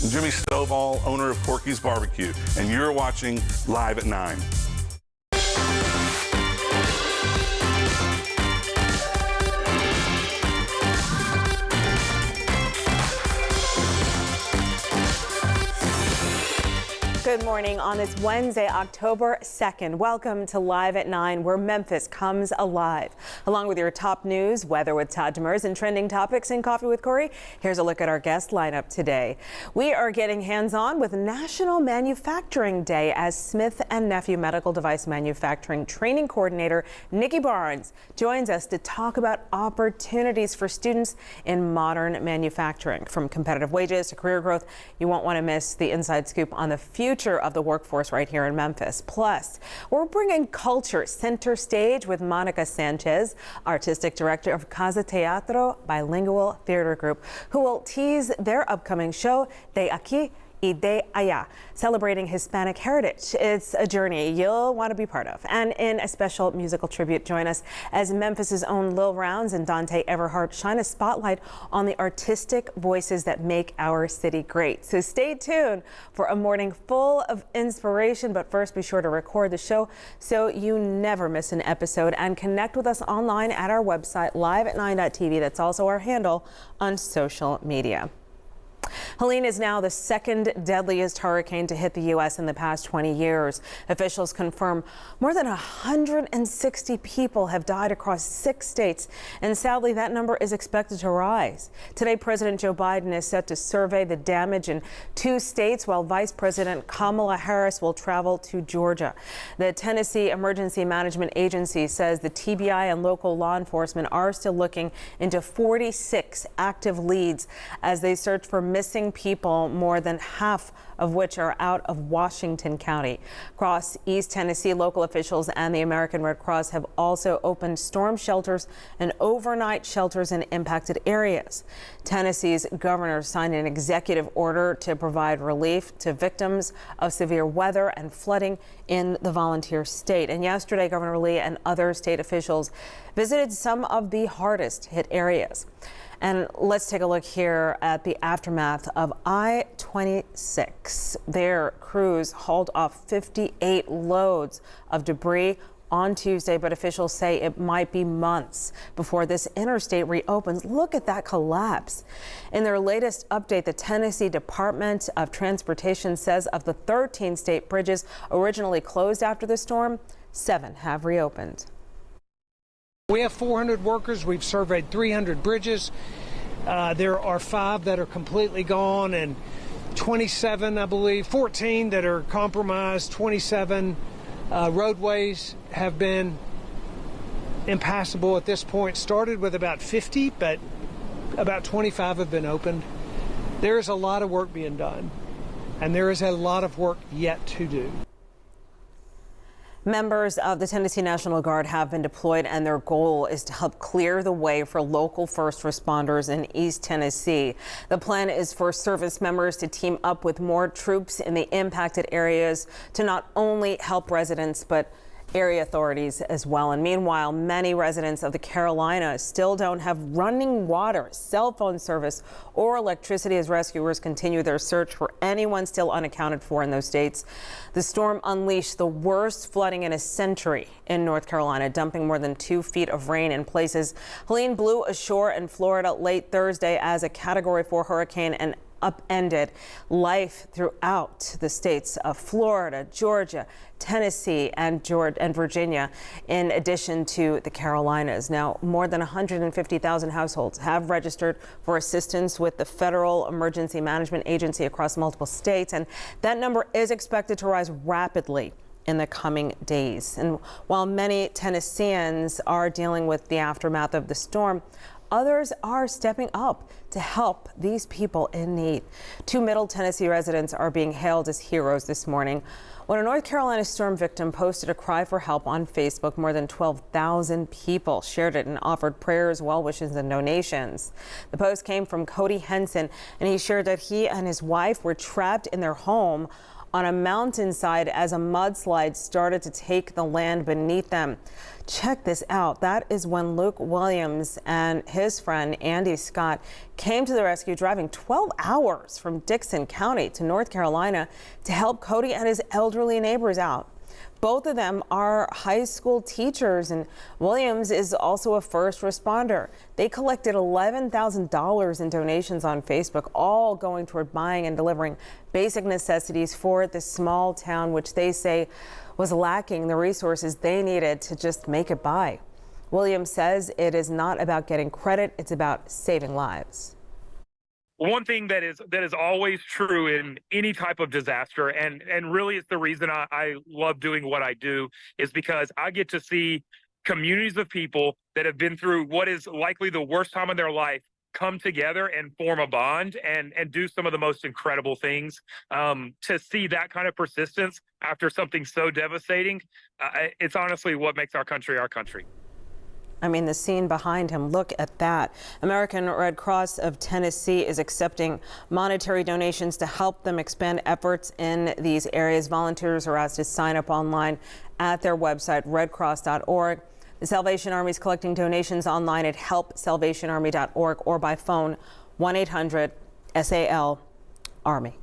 I'm Jimmy Stovall, owner of Corky's Barbecue, and you're watching Live at 9. Good morning on this Wednesday, October 2nd. Welcome to Live at 9, where Memphis comes alive. Along with your top news, weather with Todd Demers, and trending topics in Coffee with Corey, here's a look at our guest lineup today. We are getting hands-on with National Manufacturing Day as Smith & Nephew Medical Device Manufacturing Training Coordinator Nikki Barnes joins us to talk about opportunities for students in modern manufacturing. From competitive wages to career growth, you won't want to miss the inside scoop on the future of the workforce right here in Memphis. Plus, we're bringing culture center stage with Monica Sanchez, Artistic Director of Casa Teatro Bilingual Theater Group, who will tease their upcoming show, De Aquí y de Allá, celebrating Hispanic heritage. It's a journey you'll want to be part of. And in a special musical tribute, join us as Memphis's own Lil Rounds and Dante Everhart shine a spotlight on the artistic voices that make our city great. So stay tuned for a morning full of inspiration. But first, be sure to record the show so you never miss an episode, and connect with us online at our website, liveat9.tv. That's also our handle on social media. Helene is now the second deadliest hurricane to hit the U.S. in the past 20 years. Officials confirm more than 160 people have died across 6 states, and sadly that number is expected to rise. Today, President Joe Biden is set to survey the damage in 2 states, while Vice President Kamala Harris will travel to Georgia. The Tennessee Emergency Management Agency says the TBI and local law enforcement are still looking into 46 active leads as they search for missing people, more than half of which are out of Washington County. Across East Tennessee, local officials and the American Red Cross have also opened storm shelters and overnight shelters in impacted areas. Tennessee's governor signed an executive order to provide relief to victims of severe weather and flooding in the volunteer state. And yesterday, Governor Lee and other state officials visited some of the hardest hit areas. And let's take a look here at the aftermath of I-26. Their crews hauled off 58 loads of debris on Tuesday, but officials say it might be months before this interstate reopens. Look at that collapse. In their latest update, the Tennessee Department of Transportation says of the 13 state bridges originally closed after the storm, 7 have reopened. We have 400 workers. We've surveyed 300 bridges. There are 5 that are completely gone, and 27, I believe, 14 that are compromised. 27 roadways have been impassable at this point. Started with about 50, but about 25 have been opened. There is a lot of work being done, and there is a lot of work yet to do. Members of the Tennessee National Guard have been deployed, and their goal is to help clear the way for local first responders in East Tennessee. The plan is for service members to team up with more troops in the impacted areas to not only help residents, but area authorities as well. And meanwhile, many residents of the Carolinas still don't have running water, cell phone service, or electricity as rescuers continue their search for anyone still unaccounted for in those states. The storm unleashed the worst flooding in a century in North Carolina, dumping more than 2 feet of rain in places. Helene blew ashore in Florida late Thursday as a Category 4 hurricane and upended life throughout the states of Florida, Georgia, Tennessee, and Virginia, in addition to the Carolinas. Now, more than 150,000 households have registered for assistance with the Federal Emergency Management Agency across multiple states, and that number is expected to rise rapidly in the coming days. And while many Tennesseans are dealing with the aftermath of the storm, others are stepping up to help these people in need. 2 Middle Tennessee residents are being hailed as heroes this morning. When a North Carolina storm victim posted a cry for help on Facebook, more than 12,000 people shared it and offered prayers, well wishes, and donations. The post came from Cody Henson, and he shared that he and his wife were trapped in their home on a mountainside as a mudslide started to take the land beneath them. Check this out. That is when Luke Williams and his friend Andy Scott came to the rescue, driving 12 hours from Dixon County to North Carolina to help Cody and his elderly neighbors out. Both of them are high school teachers, and Williams is also a first responder. They collected $11,000 in donations on Facebook, all going toward buying and delivering basic necessities for this small town, which they say was lacking the resources they needed to just make it by. Williams says it is not about getting credit, it's about saving lives. One thing that is always true in any type of disaster, and really it's the reason I love doing what I do, is because I get to see communities of people that have been through what is likely the worst time in their life come together and form a bond and do some of the most incredible things. To see that kind of persistence after something so devastating, it's honestly what makes our country our country. I mean, the scene behind him, look at that. American Red Cross of Tennessee is accepting monetary donations to help them expand efforts in these areas. Volunteers are asked to sign up online at their website, redcross.org. The Salvation Army is collecting donations online at helpsalvationarmy.org or by phone 1-800-SAL-ARMY.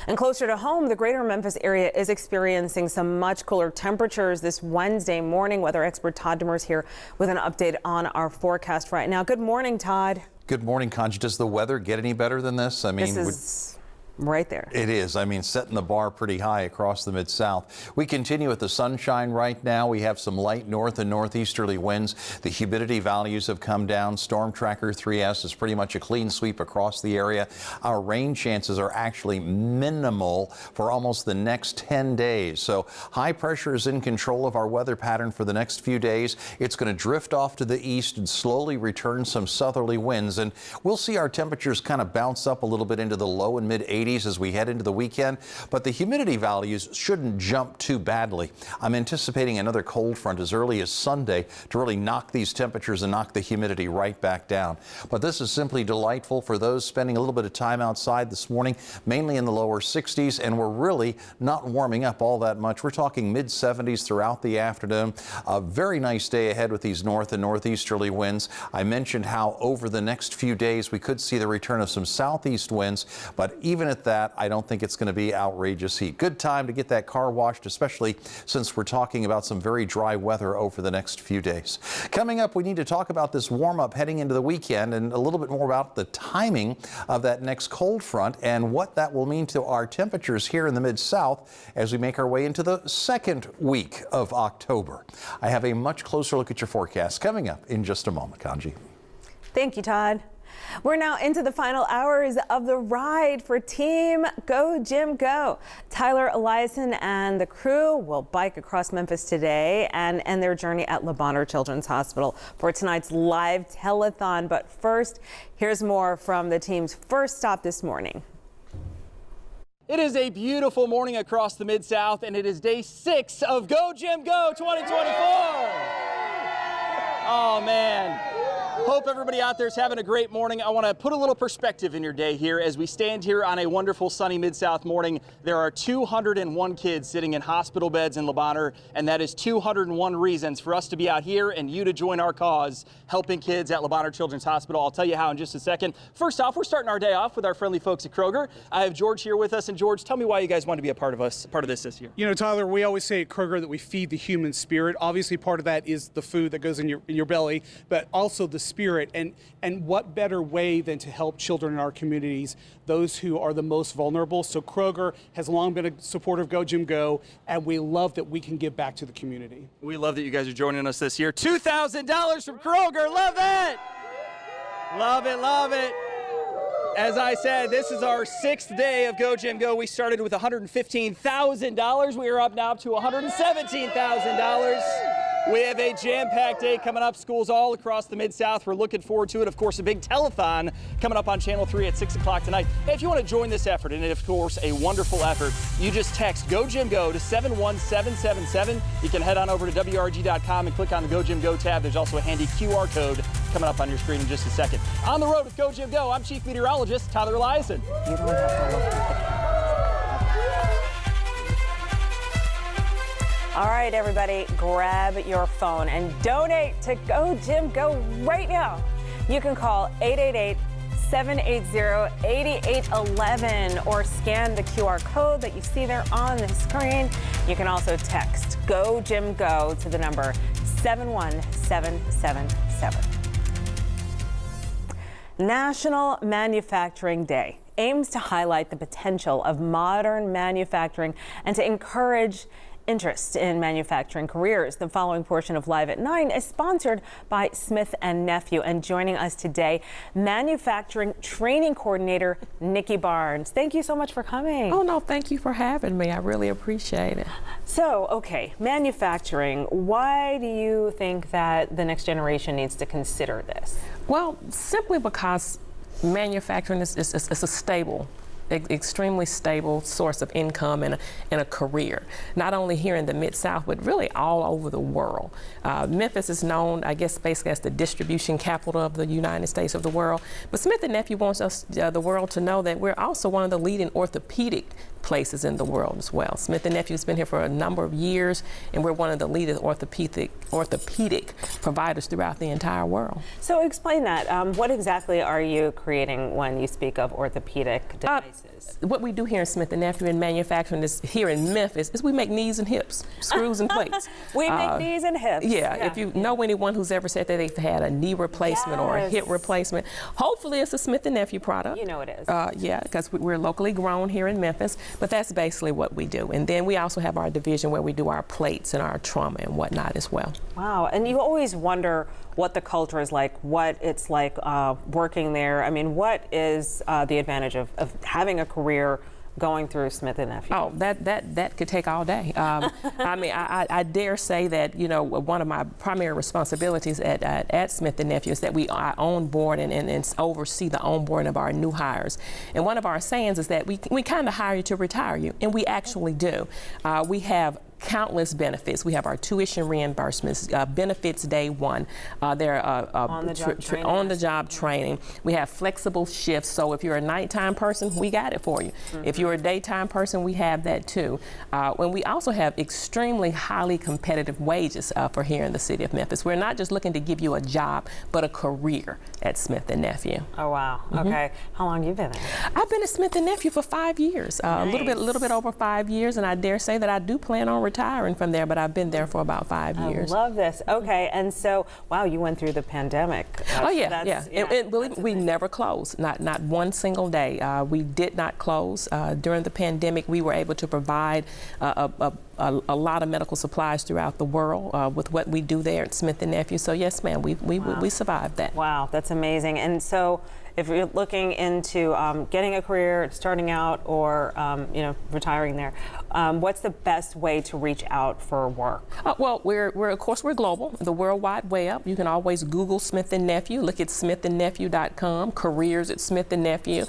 And closer to home, the greater Memphis area is experiencing some much cooler temperatures this Wednesday morning. Weather expert Todd Demers here with an update on our forecast right now. Good morning, Todd. Good morning, Conji. Does the weather get any better than this? I mean, this is right there. It is. I mean, setting the bar pretty high across the Mid-South. We continue with the sunshine right now. We have some light north and northeasterly winds. The humidity values have come down. Storm Tracker 3S is pretty much a clean sweep across the area. Our rain chances are actually minimal for almost the next 10 days. So high pressure is in control of our weather pattern for the next few days. It's going to drift off to the east and slowly return some southerly winds. And we'll see our temperatures kind of bounce up a little bit into the low and mid 80s as we head into the weekend, but the humidity values shouldn't jump too badly. I'm anticipating another cold front as early as Sunday to really knock these temperatures and knock the humidity right back down. But this is simply delightful for those spending a little bit of time outside this morning, mainly in the lower 60s, and we're really not warming up all that much. We're talking mid 70s throughout the afternoon. A very nice day ahead with these north and northeasterly winds. I mentioned how over the next few days we could see the return of some southeast winds, but even at that, I don't think it's going to be outrageous heat. Good time to get that car washed, especially since we're talking about some very dry weather over the next few days. Coming up, we need to talk about this warm up heading into the weekend and a little bit more about the timing of that next cold front and what that will mean to our temperatures here in the Mid-South as we make our way into the second week of October. I have a much closer look at your forecast coming up in just a moment, Conji. Thank you, Todd. We're now into the final hours of the ride for Team Go Jim Go. Tyler Eliason and the crew will bike across Memphis today and end their journey at Le Bonheur Children's Hospital for tonight's live telethon. But first, here's more from the team's first stop this morning. It is a beautiful morning across the Mid-South, and it is day 6 of Go Jim Go 2024. Oh, man. Hope everybody out there is having a great morning. I want to put a little perspective in your day here as we stand here on a wonderful sunny Mid-South morning. There are 201 kids sitting in hospital beds in Le Bonheur, and that is 201 reasons for us to be out here and you to join our cause, helping kids at Le Bonheur Children's Hospital. I'll tell you how in just a second. First off, we're starting our day off with our friendly folks at Kroger. I have George here with us, and George, tell me why you guys want to be a part of this year. You know, Tyler, we always say at Kroger that we feed the human spirit. Obviously, part of that is the food that goes in your belly, but also the spirit. And what better way than to help children in our communities, those who are the most vulnerable. So Kroger has long been a supporter of Go Jim Go, and we love that we can give back to the community. We love that you guys are joining us this year. $2,000 from Kroger. Love it. Love it, love it. As I said, this is our 6th day of Go Jim Go. We started with $115,000. We are up now to $117,000. We have a jam-packed day coming up. Schools all across the Mid-South. We're looking forward to it. Of course, a big telethon coming up on Channel 3 at 6 o'clock tonight. Hey, if you want to join this effort, and of course, a wonderful effort, you just text Go Jim Go to 71777. You can head on over to WRG.com and click on the Go Jim Go tab. There's also a handy QR code coming up on your screen in just a second. On the road with Go Jim Go, I'm Chief Meteorologist Tyler Eliason. You don't have to look at the camera. All right, everybody, grab your phone and donate to Go Jim Go right now. You can call 888-780-8811 or scan the QR code that you see there on the screen. You can also text Go Jim Go to the number 71777. National Manufacturing Day aims to highlight the potential of modern manufacturing and to encourage interest in manufacturing careers. The following portion of Live at 9 is sponsored by Smith & Nephew. And joining us today, Manufacturing Training Coordinator Nikki Barnes. Thank you so much for coming. Oh, no, thank you for having me. I really appreciate it. So, okay, manufacturing. Why do you think that the next generation needs to consider this? Well, simply because manufacturing is a stable, extremely stable source of income and a career, not only here in the Mid-South, but really all over the world. Memphis is known, I guess, basically as the distribution capital of the United States of the world. But Smith & Nephew wants us, the world, to know that we're also one of the leading orthopedic places in the world as well. Smith & Nephew's been here for a number of years, and we're one of the leading orthopedic providers throughout the entire world. So explain that. What exactly are you creating when you speak of orthopedic devices? What we do here in Smith & Nephew in manufacturing is here in Memphis is we make knees and hips, screws and plates. We make knees and hips. Yeah, if you know anyone who's ever said that they've had a knee replacement or a hip replacement, hopefully it's a Smith & Nephew product. You know it is. Yeah, because we're locally grown here in Memphis, but that's basically what we do. And then we also have our division where we do our plates and our trauma and whatnot as well. Wow, and you always wonder what the culture is like, what it's like working there. I mean, what is the advantage of having a career going through Smith & Nephew? Oh, that could take all day. I mean, I dare say that, you know, one of my primary responsibilities at Smith & Nephew is that I onboard and oversee the onboarding of our new hires. And one of our sayings is that we kind of hire you to retire you, and we actually do. We have countless benefits. We have our tuition reimbursements, benefits day one. They're on-the-job training. We have flexible shifts, so if you're a nighttime person, we got it for you. If you're a daytime person, we have that too. And we also have extremely highly competitive wages for here in the city of Memphis. We're not just looking to give you a job, but a career at Smith & Nephew. Oh, wow. Okay. How long have you been there? I've been at Smith & Nephew for 5 years, Nice. a little bit over 5 years, and I dare say that I do plan on retiring from there, but I've been there for about 5 years. I love this. Okay, and so, wow, you went through the pandemic. Oh yeah, yeah. And believe me, we never closed, not one single day. We did not close. During the pandemic, we were able to provide a lot of medical supplies throughout the world with what we do there at Smith & Nephew. So yes, ma'am, we survived that. Wow, that's amazing. And so, if you're looking into getting a career, starting out, or retiring there, what's the best way to reach out for work? Well, of course we're global, the World Wide Web. You can always Google Smith & Nephew. Look at smithandnephew.com. Careers at Smith & Nephew.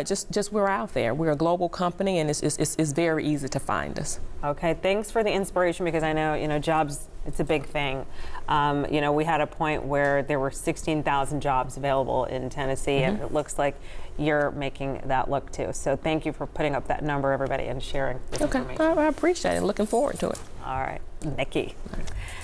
Just we're out there. We're a global company, and it's very easy to find us. Okay, thanks for the inspiration, because I know jobs. It's a big thing. We had a point where there were 16,000 jobs available in Tennessee, and it looks like you're making that look too. So thank you for putting up that number, everybody, and sharing this information. I appreciate it. Looking forward to it. All right, Nikki.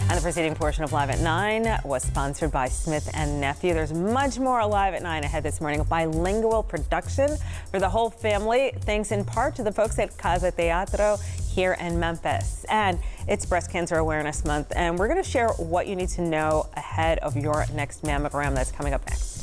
And the preceding portion of Live at 9 was sponsored by Smith & Nephew. There's much more Live at 9 ahead this morning. A bilingual production for the whole family, thanks in part to the folks at Casa Teatro here in Memphis. And it's Breast Cancer Awareness Month, and we're going to share what you need to know ahead of your next mammogram. That's coming up next.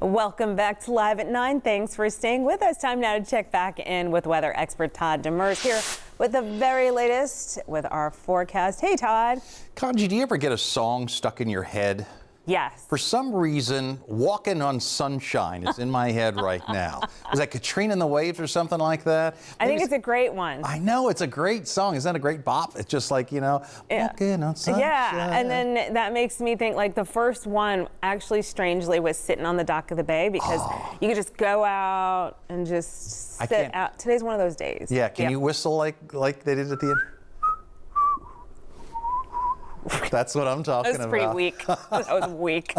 Welcome back to Live at 9. Thanks for staying with us. Time now to check back in with weather expert Todd Demers here with the very latest with our forecast. Hey, Todd. Kanji, do you ever get a song stuck in your head? Yes. For some reason, Walking on Sunshine is in my head right now. Was that Katrina and the Waves or something like that? I think it's a great one. I know, it's a great song. Isn't that a great bop? It's just like, Walking on Sunshine. Yeah, and then that makes me think like the first one actually strangely was Sitting on the Dock of the Bay because you could just go out and just sit out. Today's one of those days. Yeah, can you whistle like they did at the end? That's what I'm talking about. That was pretty weak. That was weak.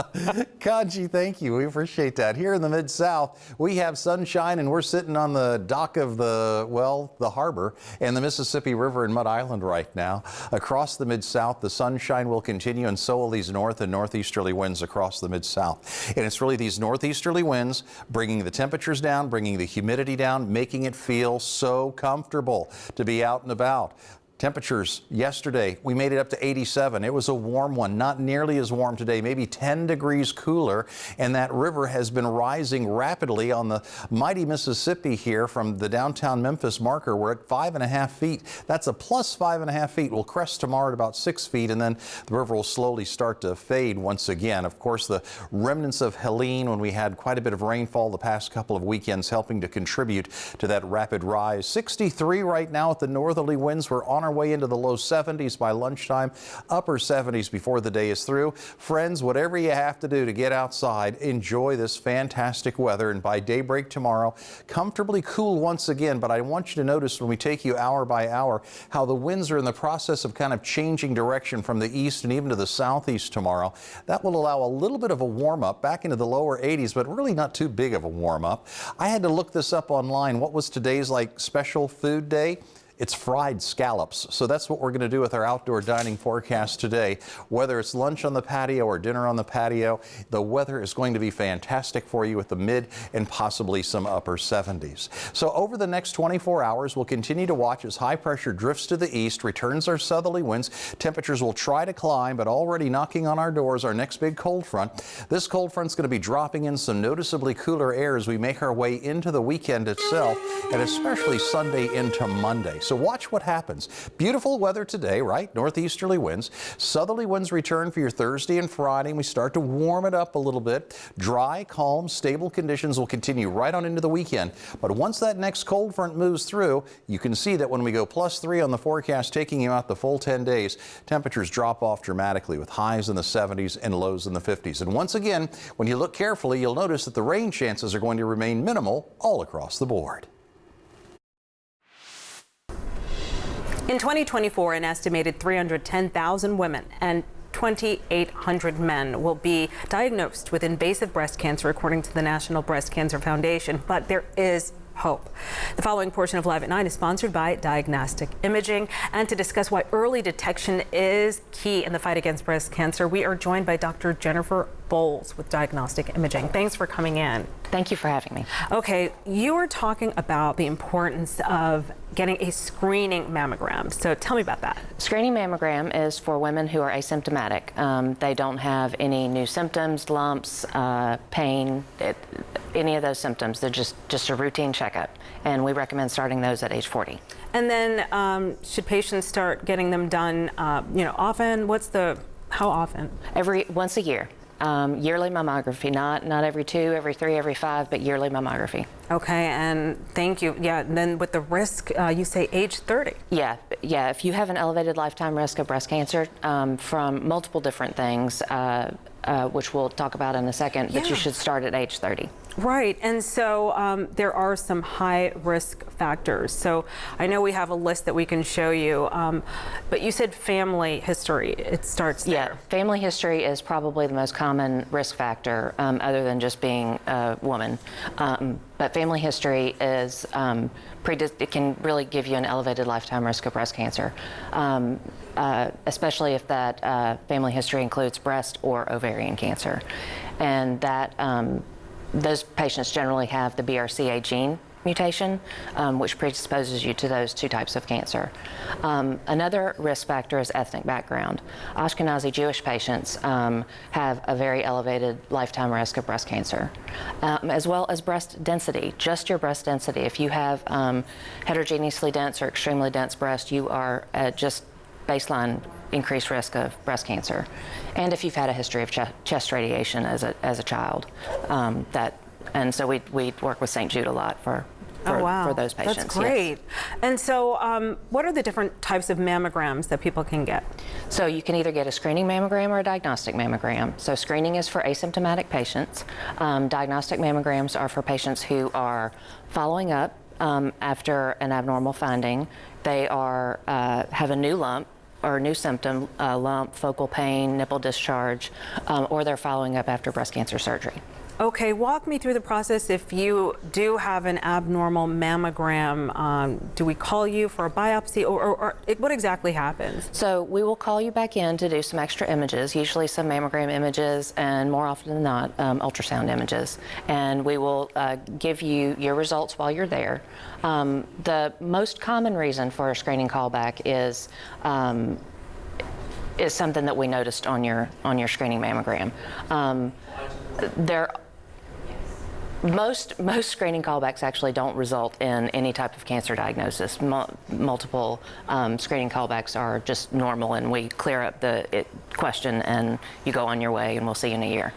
Kanji, thank you. We appreciate that. Here in the Mid-South, we have sunshine, and we're sitting on the dock of the harbor and the Mississippi River in Mud Island right now. Across the Mid-South, the sunshine will continue, and so will these north and northeasterly winds across the Mid-South. And it's really these northeasterly winds bringing the temperatures down, bringing the humidity down, making it feel so comfortable to be out and about. Temperatures yesterday, we made it up to 87. It was a warm one, not nearly as warm today, maybe 10 degrees cooler. And that river has been rising rapidly on the mighty Mississippi here from the downtown Memphis marker. We're at 5.5 feet. That's a plus 5.5 feet. We'll crest tomorrow at about 6 feet, and then the river will slowly start to fade once again. Of course, the remnants of Helene, when we had quite a bit of rainfall the past couple of weekends, helping to contribute to that rapid rise. 63 right now at the northerly winds. We're on our way into the low 70s by lunchtime, upper 70s before the day is through. Friends, whatever you have to do to get outside, enjoy this fantastic weather. And by daybreak tomorrow, comfortably cool once again. But I want you to notice when we take you hour by hour how the winds are in the process of kind of changing direction from the east and even to the southeast tomorrow. That will allow a little bit of a warm up back into the lower 80s, but really not too big of a warm up. I had to look this up online. What was today's special food day? It's fried scallops. So that's what we're going to do with our outdoor dining forecast today. Whether it's lunch on the patio or dinner on the patio, the weather is going to be fantastic for you with the mid and possibly some upper 70s. So over the next 24 hours, we'll continue to watch as high pressure drifts to the east, returns our southerly winds. Temperatures will try to climb, but already knocking on our doors, our next big cold front. This cold front's going to be dropping in some noticeably cooler air as we make our way into the weekend itself, and especially Sunday into Monday. So watch what happens. Beautiful weather today, right? Northeasterly winds. Southerly winds return for your Thursday and Friday, and we start to warm it up a little bit. Dry, calm, stable conditions will continue right on into the weekend. But once that next cold front moves through, you can see that when we go +3 on the forecast, taking you out the full 10 days, temperatures drop off dramatically with highs in the 70s and lows in the 50s. And once again, when you look carefully, you'll notice that the rain chances are going to remain minimal all across the board. In 2024, an estimated 310,000 women and 2,800 men will be diagnosed with invasive breast cancer, according to the National Breast Cancer Foundation. But there is hope. The following portion of Live at 9 is sponsored by Diagnostic Imaging. And to discuss why early detection is key in the fight against breast cancer, we are joined by Dr. Jennifer Bowles with Diagnostic Imaging. Thanks for coming in. Thank you for having me. Okay, you were talking about the importance of getting a screening mammogram. So tell me about that. Screening mammogram is for women who are asymptomatic. They don't have any new symptoms, lumps, pain, any of those symptoms. They're just a routine checkup. And we recommend starting those at age 40. And then should patients start getting them done, often? How often? Once a year. Yearly mammography, not every 2, every 3, every 5, but yearly mammography. Okay, and thank you. Yeah, and then with the risk, you say age 30. Yeah. If you have an elevated lifetime risk of breast cancer from multiple different things, which we'll talk about in a second, but you should start at age 30. Right, and so there are some high risk factors. So I know we have a list that we can show you, but you said family history, it starts there. Yeah, family history is probably the most common risk factor other than just being a woman. But family history is, it can really give you an elevated lifetime risk of breast cancer, especially if that family history includes breast or ovarian cancer. And that those patients generally have the BRCA gene mutation, which predisposes you to those two types of cancer. Another risk factor is ethnic background. Ashkenazi Jewish patients have a very elevated lifetime risk of breast cancer, as well as breast density, just your breast density. If you have heterogeneously dense or extremely dense breast, you are at just baseline increased risk of breast cancer. And if you've had a history of chest radiation as a child, and so we work with St. Jude a lot for those patients. That's great. Yes. And so what are the different types of mammograms that people can get? So you can either get a screening mammogram or a diagnostic mammogram. So screening is for asymptomatic patients. Diagnostic mammograms are for patients who are following up after an abnormal finding. They are have a new lump or new symptom, lump, focal pain, nipple discharge, or they're following up after breast cancer surgery. Okay, walk me through the process. If you do have an abnormal mammogram, do we call you for a biopsy, or what exactly happens? So we will call you back in to do some extra images, usually some mammogram images, and more often than not, ultrasound images. And we will give you your results while you're there. The most common reason for a screening callback is something that we noticed on your screening mammogram. Most screening callbacks actually don't result in any type of cancer diagnosis. Multiple screening callbacks are just normal, and we clear up the question and you go on your way, and we'll see you in a year.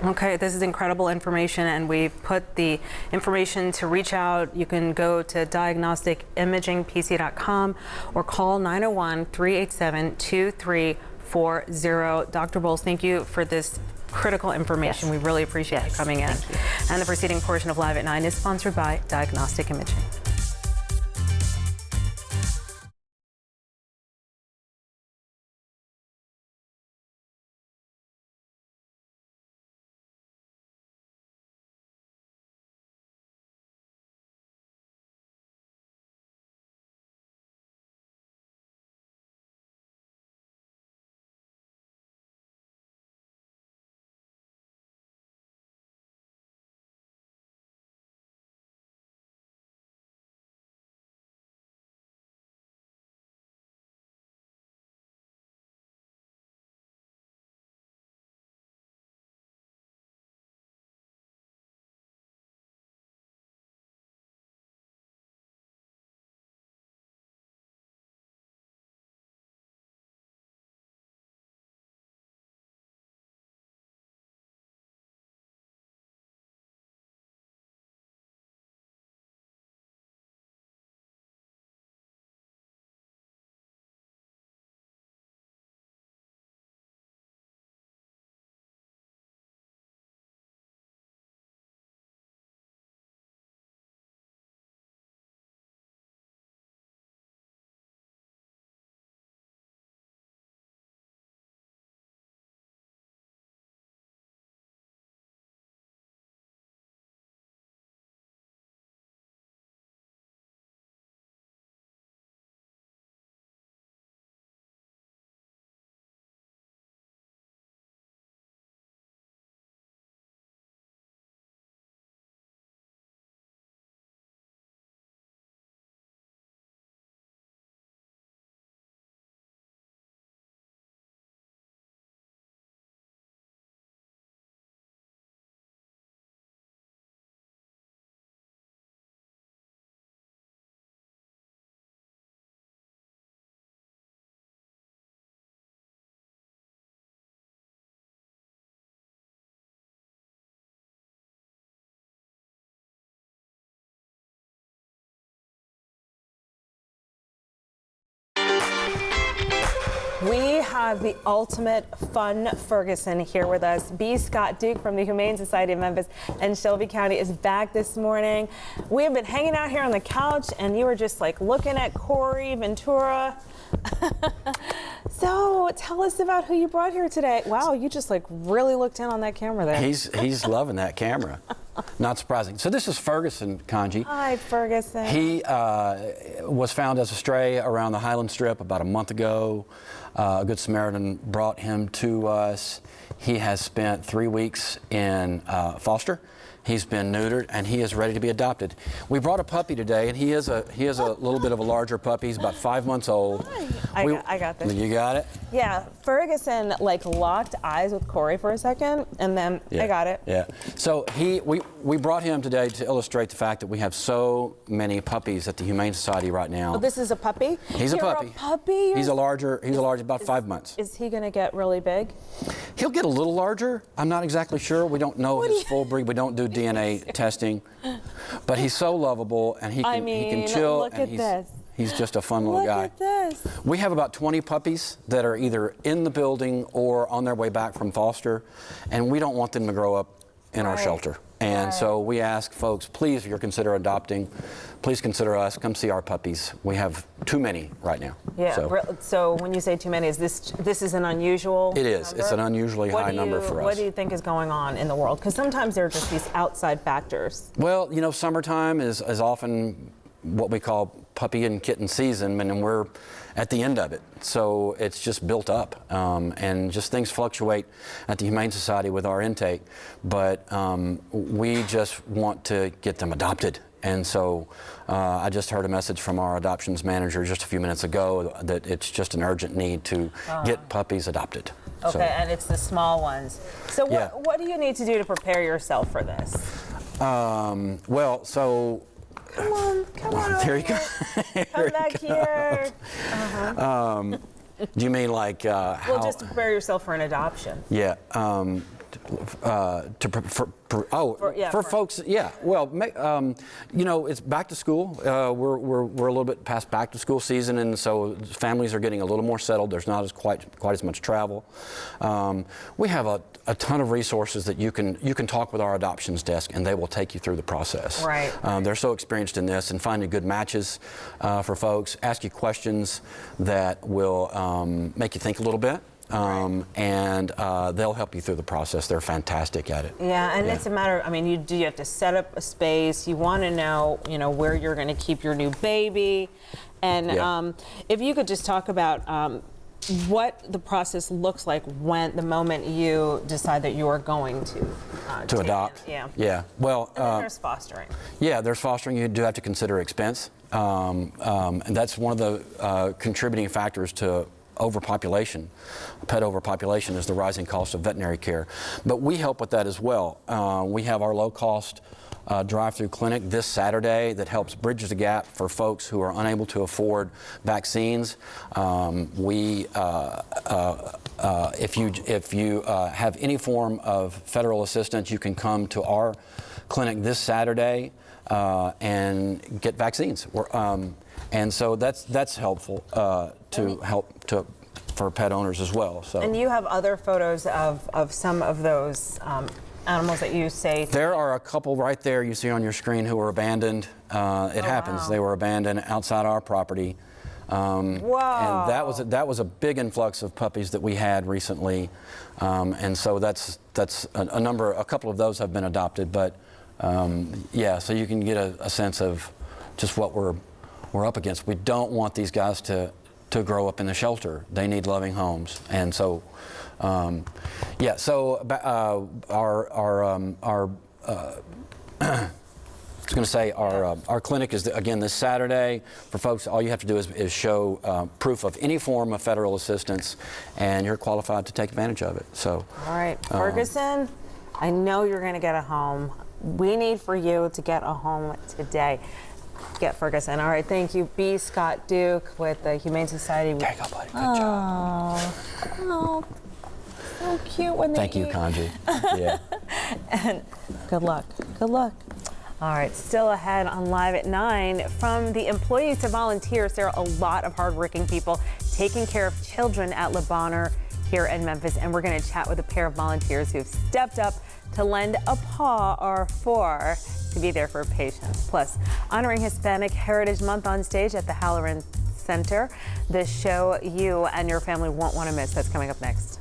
Okay, this is incredible information, and we've put the information to reach out. You can go to diagnosticimagingpc.com or call 901-387-2340. Dr. Bowles, thank you for this critical information. Yes. We really appreciate you coming in. And the preceding portion of Live at 9 is sponsored by Diagnostic Imaging. We have the ultimate fun Ferguson here with us. B. Scott Duke from the Humane Society of Memphis and Shelby County is back this morning. We have been hanging out here on the couch, and you were just like looking at Corey Ventura. So tell us about who you brought here today. Wow, you just like really looked in on that camera there. He's loving that camera. Not surprising. So this is Ferguson, Kanji. Hi, Ferguson. He was found as a stray around the Highland Strip about a month ago. A Good Samaritan brought him to us. He has spent 3 weeks in foster. He's been neutered, and he is ready to be adopted. We brought a puppy today, and he is a little bit of a larger puppy. He's about 5 months old. I got this. You got it? Yeah, Ferguson like locked eyes with Corey for a second, and then I got it. Yeah. So we brought him today to illustrate the fact that we have so many puppies at the Humane Society right now. Oh, this is a puppy? He's a puppy. A puppy? He's a larger, about 5 months. Is he gonna get really big? He'll get a little larger. I'm not exactly sure. We don't know his full breed. We don't do DNA testing. But he's so lovable, and he can chill. Look at this. He's just a fun little guy. Look at this. We have about 20 puppies that are either in the building or on their way back from foster, and we don't want them to grow up in our shelter. And so we ask folks, please, if you're consider adopting, please consider us. Come see our puppies. We have too many right now. Yeah. So when you say too many, is this is an unusual? It is. Number? It's an unusually high number for us. What do you think is going on in the world? Because sometimes there are just these outside factors. Well, you know, summertime is often what we call puppy and kitten season, and we're at the end of it. So it's just built up, and just things fluctuate at the Humane Society with our intake. But we just want to get them adopted. And so I just heard a message from our adoptions manager just a few minutes ago that it's just an urgent need to get puppies adopted. Okay, So, and it's the small ones. So Yeah. what do you need to do to prepare yourself for this? well, so. Come on. There you go. Come back here. Do you mean like Well, how? just to prepare yourself for an adoption. Yeah. For folks, yeah. Well, you know, it's back to school. We're a little bit past back to school season, and so families are getting a little more settled. There's not quite as much travel. We have a ton of resources that you can talk with our adoptions desk, and they will take you through the process. Right. They're so experienced in this and finding good matches for folks. Ask you questions that will make you think a little bit. And they'll help you through the process. They're fantastic at it. Yeah, and it's a matter of, I mean, you have to set up a space. You want to know, where you're going to keep your new baby. And if you could just talk about what the process looks like when the moment you decide that you are going to adopt. Yeah. Yeah. Well, and then there's fostering. Yeah, there's fostering. You do have to consider expense, and that's one of the contributing factors to overpopulation. Pet overpopulation is the rising cost of veterinary care. But we help with that as well. We have our low-cost drive-through clinic this Saturday that helps bridge the gap for folks who are unable to afford vaccines. If you have any form of federal assistance, you can come to our clinic this Saturday and get vaccines. And so that's helpful for pet owners as well. So. And you have other photos of some of those animals that you say. There are a couple right there you see on your screen who were abandoned. It happens. Wow. They were abandoned outside our property. Wow. And that was a big influx of puppies that we had recently. And so that's a couple of those have been adopted. But yeah, so you can get a sense of just what we're up against. We don't want these guys to grow up in the shelter. They need loving homes. And so, yeah, so our clinic is, again, this Saturday. For folks, all you have to do is show proof of any form of federal assistance, and you're qualified to take advantage of it. So. All right, Ferguson, I know you're going to get a home. We need for you to get a home today. Get Ferguson. All right, thank you. B. Scott Duke with the Humane Society. There you go, buddy. Good job. Oh, so cute when they Thank you, Kanji. Yeah. And good luck. Good luck. All right, still ahead on Live at 9. From the employees to volunteers, there are a lot of hardworking people taking care of children at Le Bonheur here in Memphis, and we're going to chat with a pair of volunteers who've stepped up to lend a paw or four to be there for patients. Plus, honoring Hispanic Heritage Month on stage at the Halloran Center, the show you and your family won't want to miss. That's coming up next.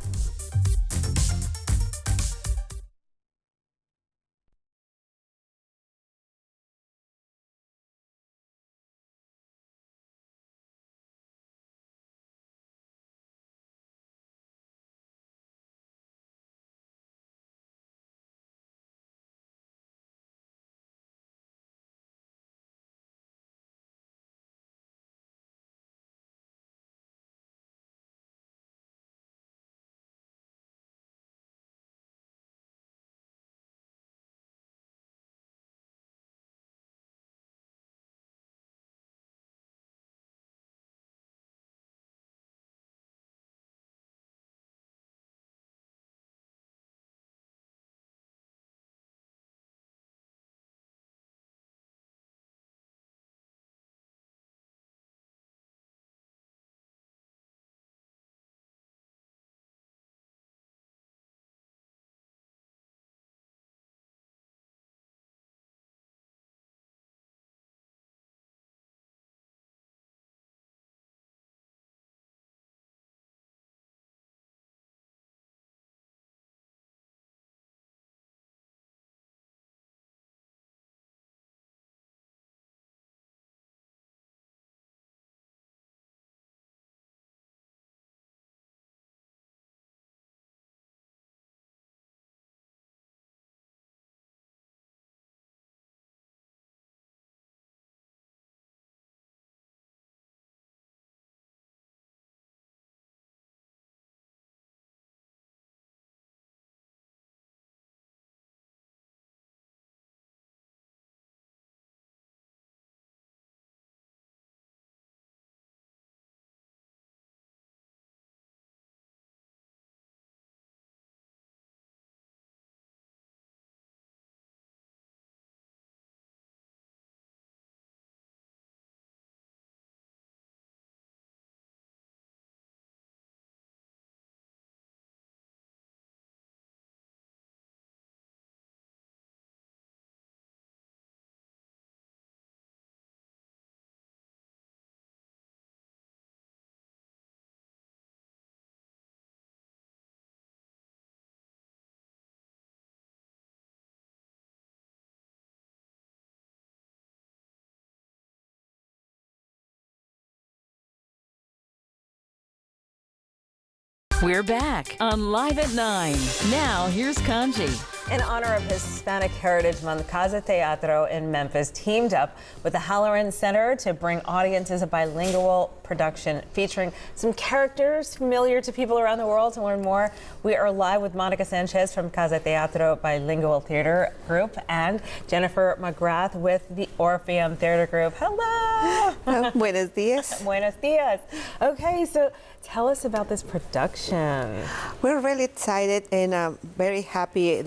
We're back on Live at 9. Now, here's Kanji. In honor of Hispanic Heritage Month, Casa Teatro in Memphis teamed up with the Halloran Center to bring audiences a bilingual production featuring some characters familiar to people around the world. To learn more, we are live with Monica Sanchez from Casa Teatro Bilingual Theater Group and Jennifer McGrath with the Orpheum Theater Group. Hello! Buenos dias. Buenos dias. Okay, so tell us about this production. We're really excited and very happy.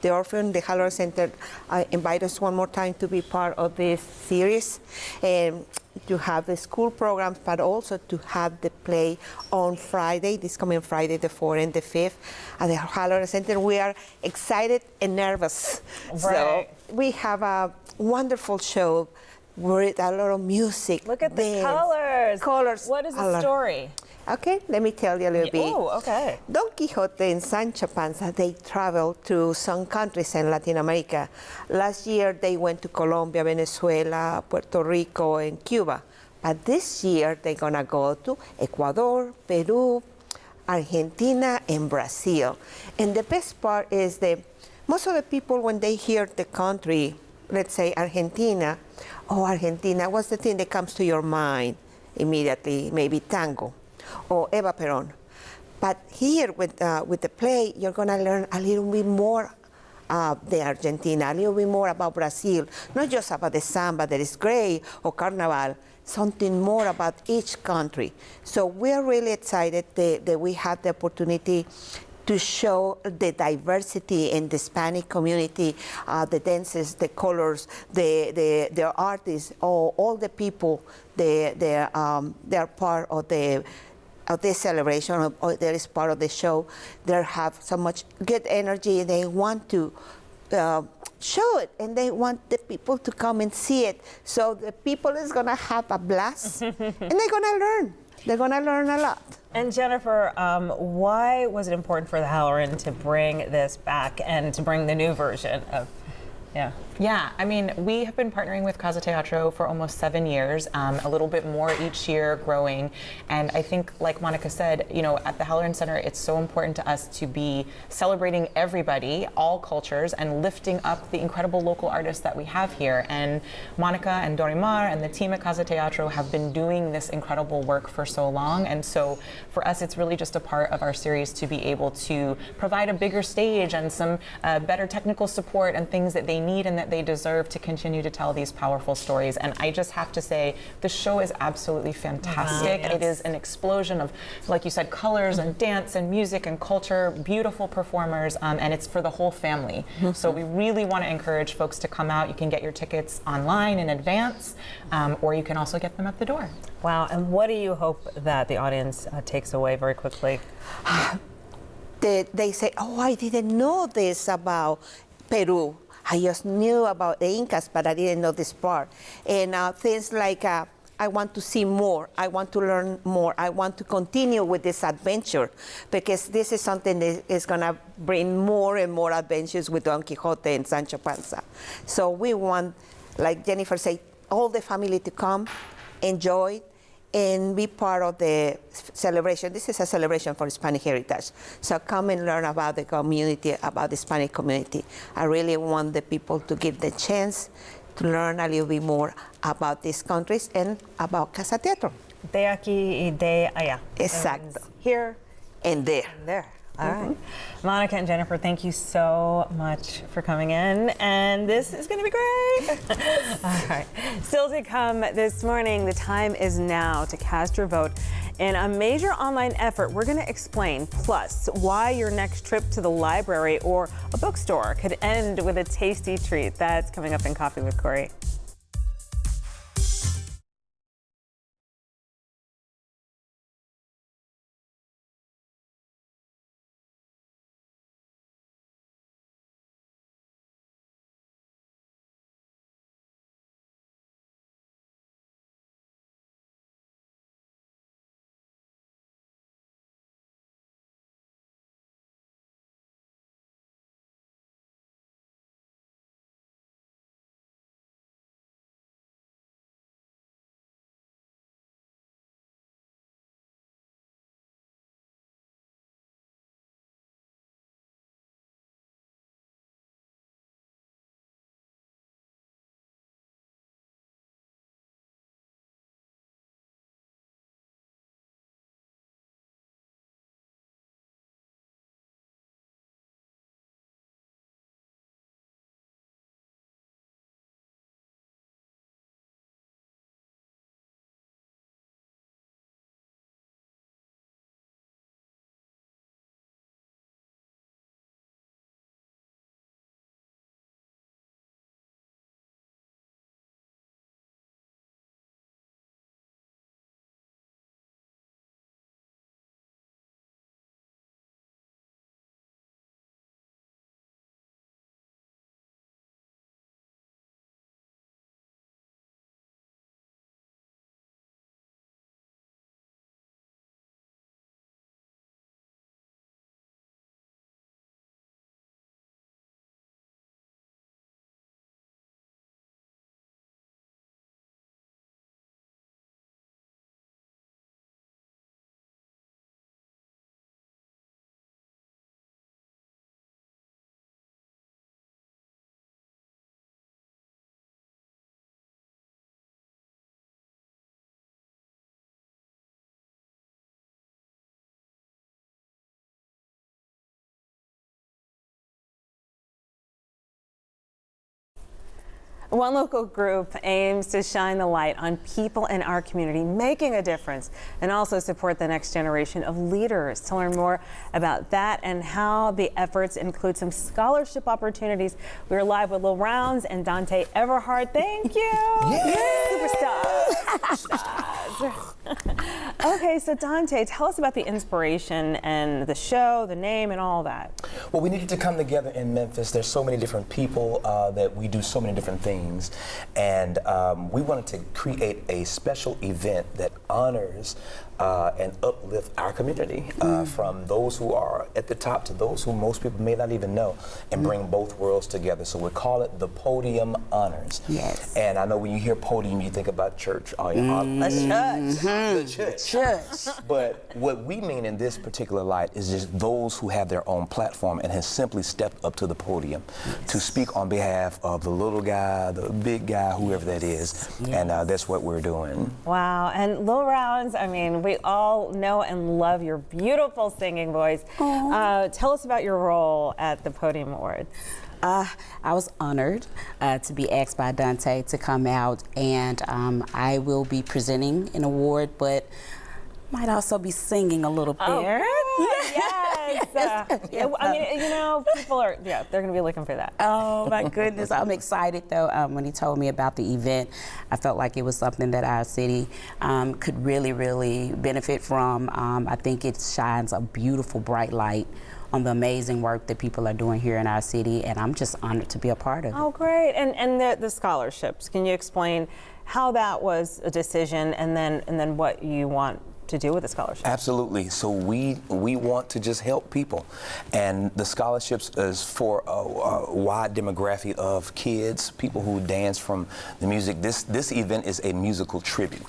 The Orpheum, the Halloran Center, invite us one more time to be part of this series and to have the school programs, but also to have the play on Friday, this coming Friday, the 4th and the 5th, at the Halloran Center. We are excited and nervous. Right. So we have a wonderful show with a lot of music. Look at the dance, colors. What is the story? Okay, let me tell you a little bit. Oh, okay. Don Quixote and Sancho Panza, they traveled to some countries in Latin America. Last year, they went to Colombia, Venezuela, Puerto Rico, and Cuba. But this year, they're going to go to Ecuador, Peru, Argentina, and Brazil. And the best part is that most of the people, when they hear the country, let's say Argentina, oh, Argentina, what's the thing that comes to your mind immediately? Maybe tango or Eva Perón. But here with the play, you're going to learn a little bit more the Argentina, a little bit more about Brazil, not just about the samba that is great or carnival, something more about each country. So we're really excited that we have the opportunity to show the diversity in the Hispanic community, the dances, the colors, the artists, all the people, they are part of this celebration, or there is part of the show. They have so much good energy. They want to show it, and they want the people to come and see it. So the people is going to have a blast, and they're going to learn. They're going to learn a lot. And Jennifer, why was it important for the Halloran to bring this back and to bring the new version of, Yeah, I mean, we have been partnering with Casa Teatro for almost 7 years, a little bit more each year, growing. And I think, like Monica said, you know, at the Halloran Center, it's so important to us to be celebrating everybody, all cultures, and lifting up the incredible local artists that we have here. And Monica and Dorimar and the team at Casa Teatro have been doing this incredible work for so long. And so for us, it's really just a part of our series to be able to provide a bigger stage and some better technical support and things that they need and that they deserve to continue to tell these powerful stories. And I just have to say, the show is absolutely fantastic. It is an explosion of, like you said, colors and dance and music and culture, beautiful performers, and it's for the whole family. So we really want to encourage folks to come out. You can get your tickets online in advance, or you can also get them at the door. Wow, and what do you hope that the audience takes away very quickly? They say, oh, I didn't know this about Peru. I just knew about the Incas, but I didn't know this part. And things like, I want to see more. I want to learn more. I want to continue with this adventure, because this is something that is going to bring more and more adventures with Don Quixote and Sancho Panza. So we want, like Jennifer said, all the family to come, enjoy, and be part of the celebration. This is a celebration for Hispanic heritage. So come and learn about the community, about the Hispanic community. I really want the people to give the chance to learn a little bit more about these countries and about Casa Teatro. De aquí y de allá. Exacto. Here and there. And there. All right. Monica and Jennifer, thank you so much for coming in, and this is going to be great. All right. Still to come this morning, the time is now to cast your vote in a major online effort. We're going to explain, plus, why your next trip to the library or a bookstore could end with a tasty treat. That's coming up in Coffee with Corey. One local group aims to shine the light on people in our community making a difference and also support the next generation of leaders. To learn more about that and how the efforts include some scholarship opportunities, we're live with Lil Rounds and Dante Everhart. Thank you. Superstars. Okay, so Dante, tell us about the inspiration and the show, the name, and all that. Well, we needed to come together in Memphis. There's so many different people that we do so many different things, and we wanted to create a special event that honors and uplift our community, from those who are at the top to those who most people may not even know, and bring both worlds together. So we call it the Podium Honors. Yes. And I know when you hear podium, you think about church. The church. But what we mean in this particular light is just those who have their own platform and has simply stepped up to the podium to speak on behalf of the little guy, the big guy, whoever that is. And that's what we're doing. Wow. And Lil Rounds, I mean, we all know and love your beautiful singing voice. Tell us about your role at the Podium Awards. I was honored to be asked by Dante to come out, and I will be presenting an award, but might also be singing a little bit. Yes. I mean, you know, people are, they're going to be looking for that. Oh my goodness, I'm excited though. When he told me about the event, I felt like it was something that our city could really benefit from. I think it shines a beautiful, bright light on the amazing work that people are doing here in our city, and I'm just honored to be a part of it. Oh, great. And the scholarships, can you explain how that was a decision and then what you want to do with the scholarship? Absolutely. So we want to just help people, and the scholarships is for a wide demographic of kids, people who dance from the music. This event is a musical tribute,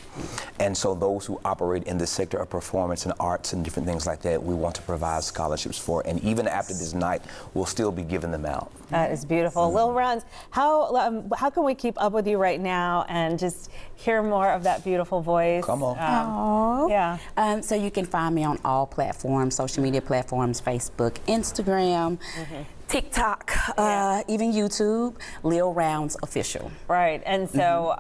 and so those who operate in the sector of performance and arts and different things like that, we want to provide scholarships for, and even after this night, we'll still be giving them out. That is beautiful. Lil Rounds, how can we keep up with you right now and just hear more of that beautiful voice? Come on. Yeah. So you can find me on all platforms, social media platforms, Facebook, Instagram, TikTok, even YouTube, Lil Rounds Official. Right. And so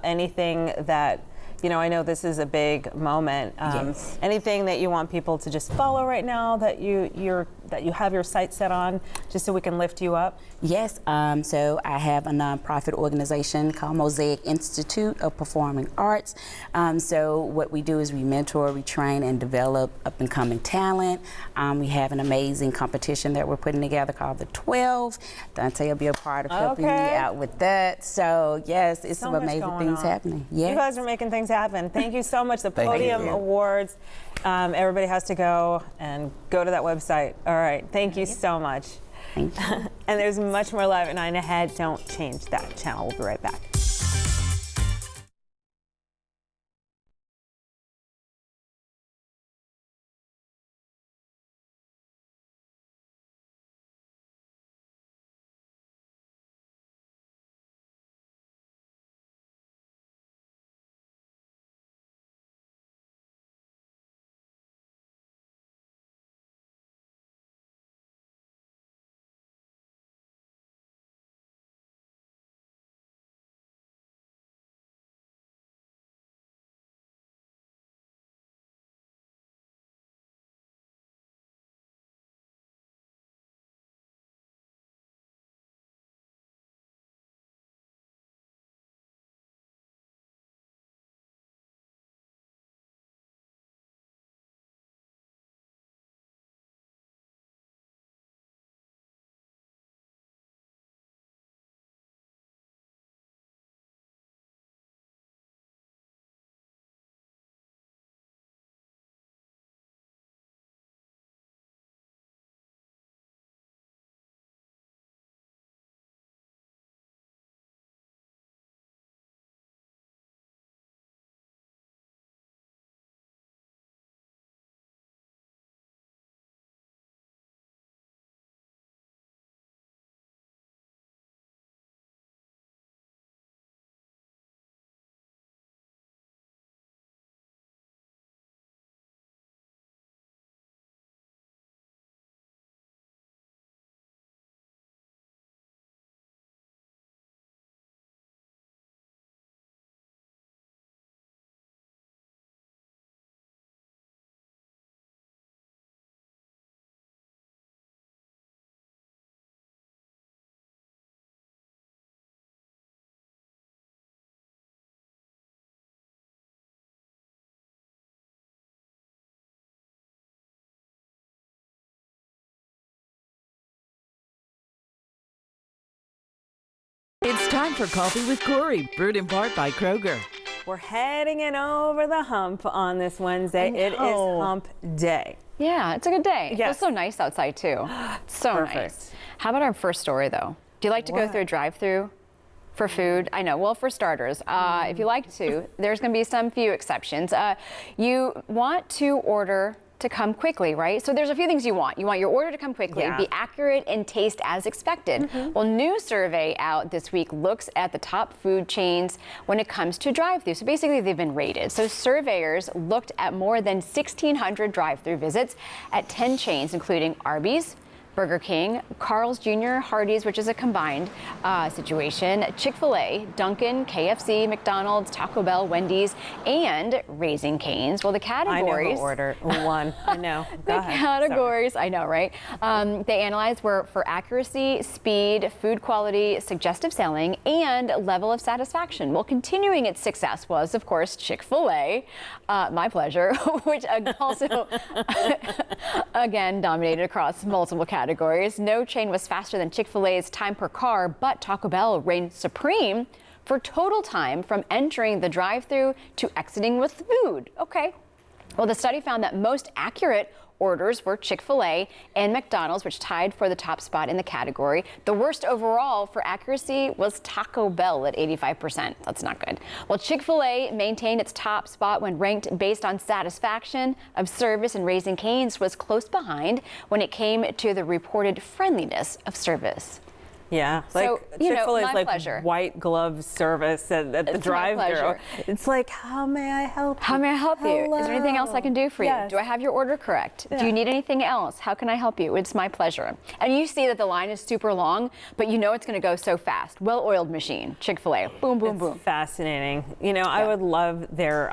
anything that, you know, I know this is a big moment. Yes. Anything that you want people to just follow right now that you have your sights set on, just so we can lift you up? Yes, so I have a nonprofit organization called Mosaic Institute of Performing Arts. So what we do is we mentor, we train, and develop up-and-coming talent. We have an amazing competition that we're putting together called the 12. Dante will be a part of helping me out with that. So yes, it's some amazing things happening. Yes. You guys are making things happen. Thank you so much. The Thank Podium you. Awards. Everybody has to go and go to that website. All right. Thank you so much. Thank you. And there's much more Live at 9 ahead. Don't change that channel. We'll be right back. It's time for Coffee with Corey, brewed in part by Kroger. We're heading in over the hump on this Wednesday. It is hump day. Yeah, it's a good day. Yes. It feels so nice outside too. It's so Perfect. nice. How about our first story though? Do you like to go through a drive-through for food? I know. Well, for starters, if you like to, there's going to be some few exceptions. You want to order to come quickly, right? So there's a few things you want. You want your order to come quickly, be accurate, and taste as expected. Well, new survey out this week looks at the top food chains when it comes to drive-through. So basically, they've been rated. So surveyors looked at more than 1,600 drive-through visits at 10 chains, including Arby's, Burger King, Carl's Jr., Hardee's, which is a combined situation, Chick-fil-A, Dunkin', KFC, McDonald's, Taco Bell, Wendy's, and Raising Cane's. Well, the categories... I never ordered one. I know. The categories, I know, right? They analyzed were for accuracy, speed, food quality, suggestive selling, and level of satisfaction. Well, continuing its success was, of course, Chick-fil-A, my pleasure, which also, again, dominated across multiple categories. No chain was faster than Chick-fil-A's time per car, but Taco Bell reigned supreme for total time from entering the drive-thru to exiting with food. Okay. Well, the study found that most accurate orders were Chick-fil-A and McDonald's, which tied for the top spot in the category. The worst overall for accuracy was Taco Bell at 85%. That's not good. Well, Chick-fil-A maintained its top spot when ranked based on satisfaction of service, and Raising Cane's was close behind when it came to the reported friendliness of service. Yeah, So, like you know, Chick-fil-A is my like pleasure. white glove service at the It's my drive-thru. pleasure. It's like, how may I help you? How may I help you? Is there anything else I can do for you? Yes. Do I have your order correct? Do you need anything else? How can I help you? It's my pleasure. And you see that the line is super long, but you know it's going to go so fast. Well-oiled machine, Chick-fil-A. Boom, boom, boom. Fascinating. You know, I would love their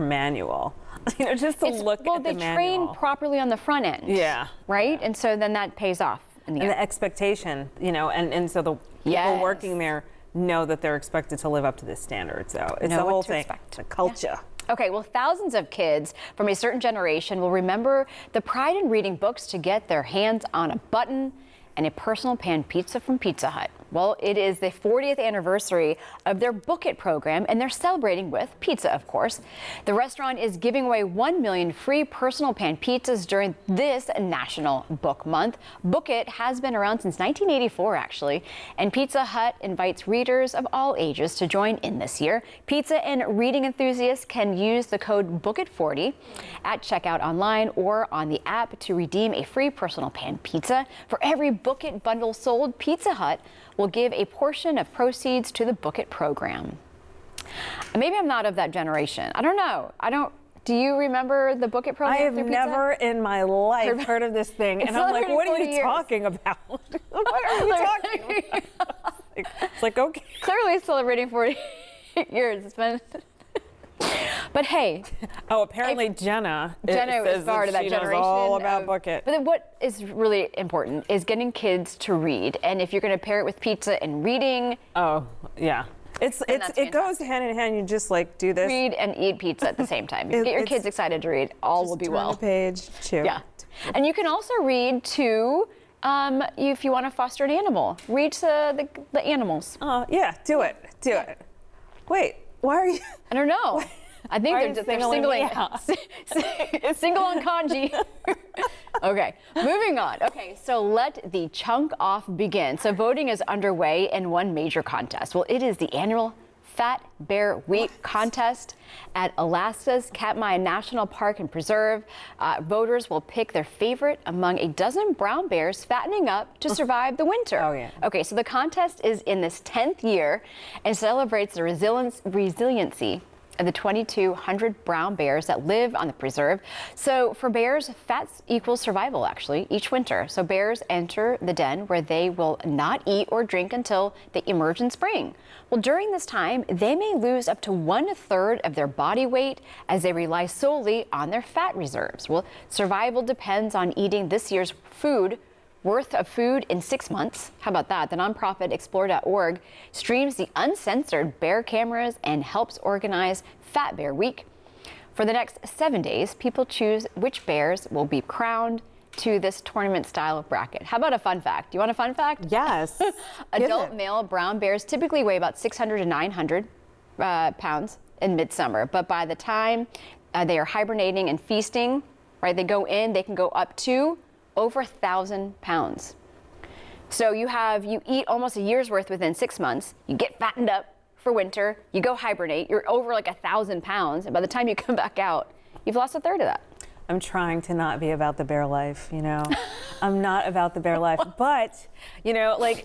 manual. You know, just to look at the manual. They train properly on the front end. Yeah. Right? And so then that pays off. And the expectation, you know, and so the people working there know that they're expected to live up to this standard. So it's the whole thing, the culture. Okay, well, thousands of kids from a certain generation will remember the pride in reading books to get their hands on a button and a personal pan pizza from Pizza Hut. Well, it is the 40th anniversary of their Book It program, and they're celebrating with pizza, of course. The restaurant is giving away 1 million free personal pan pizzas during this National Book Month. Book It has been around since 1984, actually, and Pizza Hut invites readers of all ages to join in this year. Pizza and reading enthusiasts can use the code BOOKIT40 at checkout online or on the app to redeem a free personal pan pizza. For every Book It bundle sold, Pizza Hut will give a portion of proceeds to the Book It program. Maybe I'm not of that generation. I don't know. Do you remember the Book It program? I have never in my life heard of this thing. And I'm like, what are you talking about? What are you talking about? It's like, okay. Clearly celebrating 40 years. It's been... But hey. Oh, apparently Jenna is part of that she generation. knows all about Book It. But then what is really important is getting kids to read. And if you're going to pair it with pizza and reading. Oh, yeah. It goes hand in hand. You just like do this. Read and eat pizza at the same time. Get your kids excited to read. All will be well. Turn the page, chew. Yeah. And you can also read to, if you want to foster an animal, read to the animals. Oh, yeah. Do it. Do it. Wait. Why are you? I don't know. I think they're singling single on kanji. Okay, moving on. Okay, so let the chunk off begin. So voting is underway in one major contest. Well, it is the annual Fat Bear Week contest at Alaska's Katmai National Park and Preserve. Voters will pick their favorite among a dozen brown bears fattening up to survive the winter. Oh, yeah. Okay, so the contest is in this 10th year and celebrates the resiliency of the 2,200 brown bears that live on the preserve. So for bears, fat equals survival, actually, each winter. So bears enter the den where they will not eat or drink until they emerge in spring. Well, during this time, they may lose up to 1/3 of their body weight as they rely solely on their fat reserves. Well, survival depends on eating this year's worth of food in 6 months. How about that? The nonprofit Explore.org streams the uncensored bear cameras and helps organize Fat Bear Week. For the next 7 days, people choose which bears will be crowned to this tournament style of bracket. How about a fun fact? Do you want a fun fact? Yes. Adult male brown bears typically weigh about 600 to 900 pounds in midsummer, but by the time they are hibernating and feasting, right, they can go up to over 1,000 pounds. So you eat almost a year's worth within 6 months, you get fattened up for winter, you go hibernate, you're over like 1,000 pounds, and by the time you come back out, you've lost a third of that. I'm trying to not be about the bear life, you know. I'm not about the bear life, but you know, like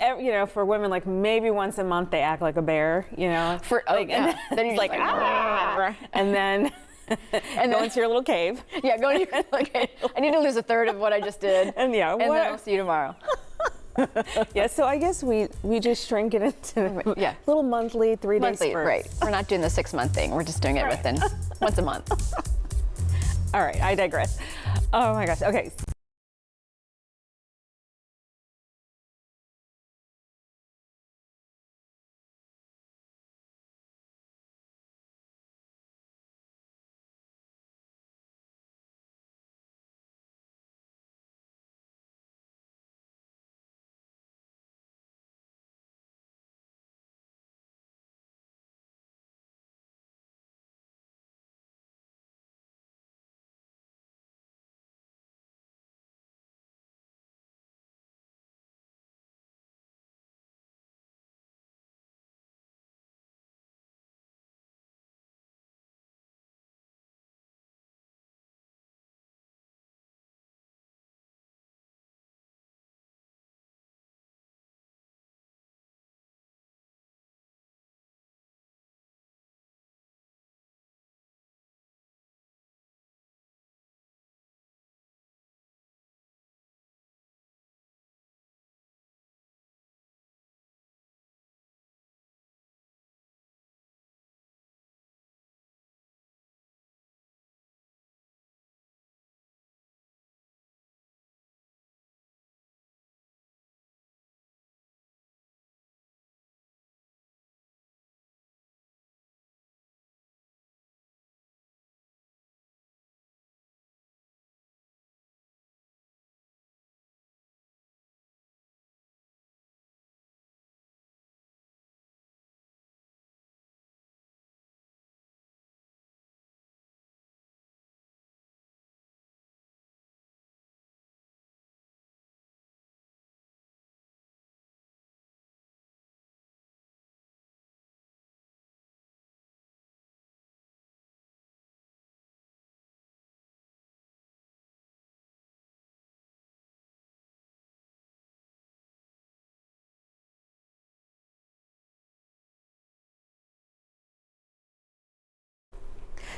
for women, like maybe once a month they act like a bear, you know. Then you're like, and then go into your little cave. Yeah, go into your little cave. I need to lose a third of what I just did. And then I'll see you tomorrow. Yeah, so I guess we just shrink it into little monthly 3-day spurts. Right. We're not doing the 6-month thing. We're just doing it within once a month. All right, I digress. Oh my gosh. Okay.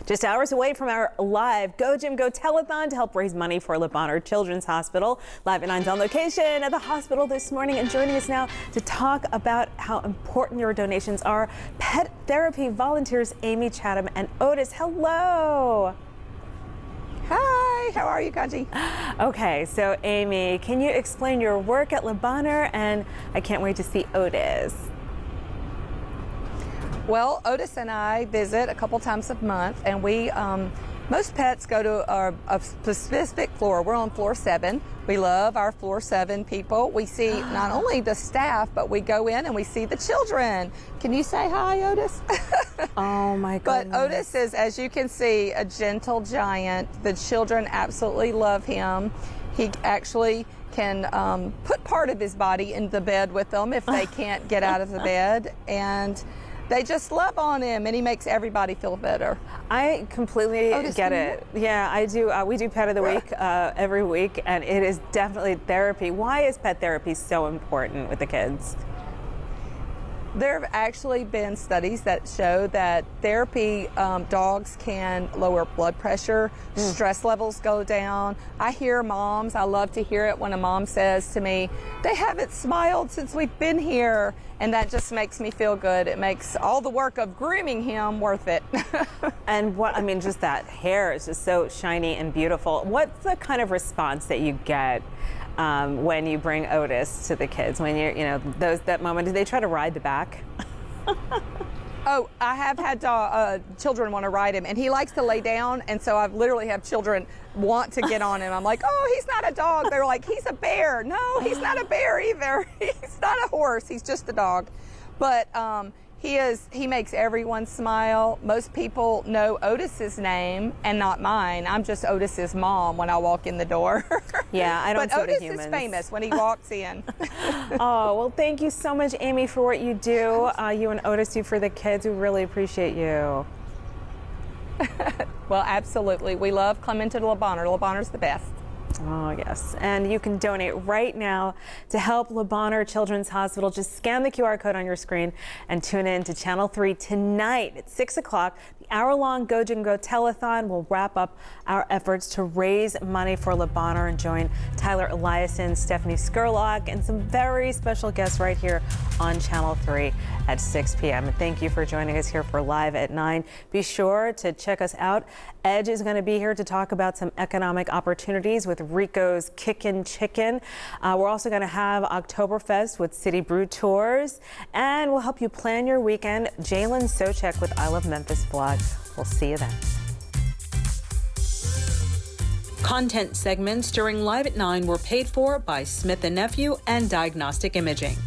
Just hours away from our live Go Gym Go telethon to help raise money for Le Bonheur Children's Hospital. Live at 9's on location at the hospital this morning, and joining us now to talk about how important your donations are, pet therapy volunteers Amy Chatham and Otis. Hello. Hi, how are you, Kanji? Okay, so Amy, can you explain your work at Le Bonheur? And I can't wait to see Otis. Well, Otis and I visit a couple times a month, and we most pets go to a specific floor. We're on floor 7. We love our floor 7 people. We see not only the staff, but we go in and we see the children. Can you say hi, Otis? Oh my goodness. But Otis is, as you can see, a gentle giant. The children absolutely love him. He actually can put part of his body in the bed with them if they can't get out of the bed, and they just love on him, and he makes everybody feel better. I completely get it. Yeah, I do. We do Pet of the Week every week, and it is definitely therapy. Why is pet therapy so important with the kids? There have actually been studies that show that therapy, dogs can lower blood pressure, stress levels go down. I hear moms, I love to hear it when a mom says to me, they haven't smiled since we've been here. And that just makes me feel good. It makes all the work of grooming him worth it. And what, I mean, just that hair is just so shiny and beautiful. What's the kind of response that you get when you bring Otis to the kids? When you're, that moment, do they try to ride the back? Oh, I have had children want to ride him, and he likes to lay down, and so I literally have children want to get on him. I'm like, oh, he's not a dog. They're like, he's a bear. No, he's not a bear either. He's not a horse. He's just a dog. But he makes everyone smile. Most people know Otis's name and not mine. I'm just Otis's mom when I walk in the door. Yeah, I don't But see Otis the humans. is famous when he walks in. Oh, well, thank you so much, Amy, for what you do. You and Otis do for the kids. We really appreciate you. Well, absolutely. We love Clemente Le Bonheur. Le Bonheur's the best. Oh, yes. And you can donate right now to help Le Bonheur Children's Hospital. Just scan the QR code on your screen and tune in to Channel 3 tonight at 6 o'clock. The hour-long Go Jim Go telethon will wrap up our efforts to raise money for Le Bonheur and join Tyler Eliason, Stephanie Skurlock, and some very special guests right here on Channel 3 at 6 p.m. And thank you for joining us here for Live at 9. Be sure to check us out. Edge is going to be here to talk about some economic opportunities with Rico's Kickin' Chicken. We're also going to have Oktoberfest with City Brew Tours, and we'll help you plan your weekend. Jalen Sochek with I Love Memphis vlog. We'll see you then. Content segments during Live at 9 were paid for by Smith & Nephew and Diagnostic Imaging.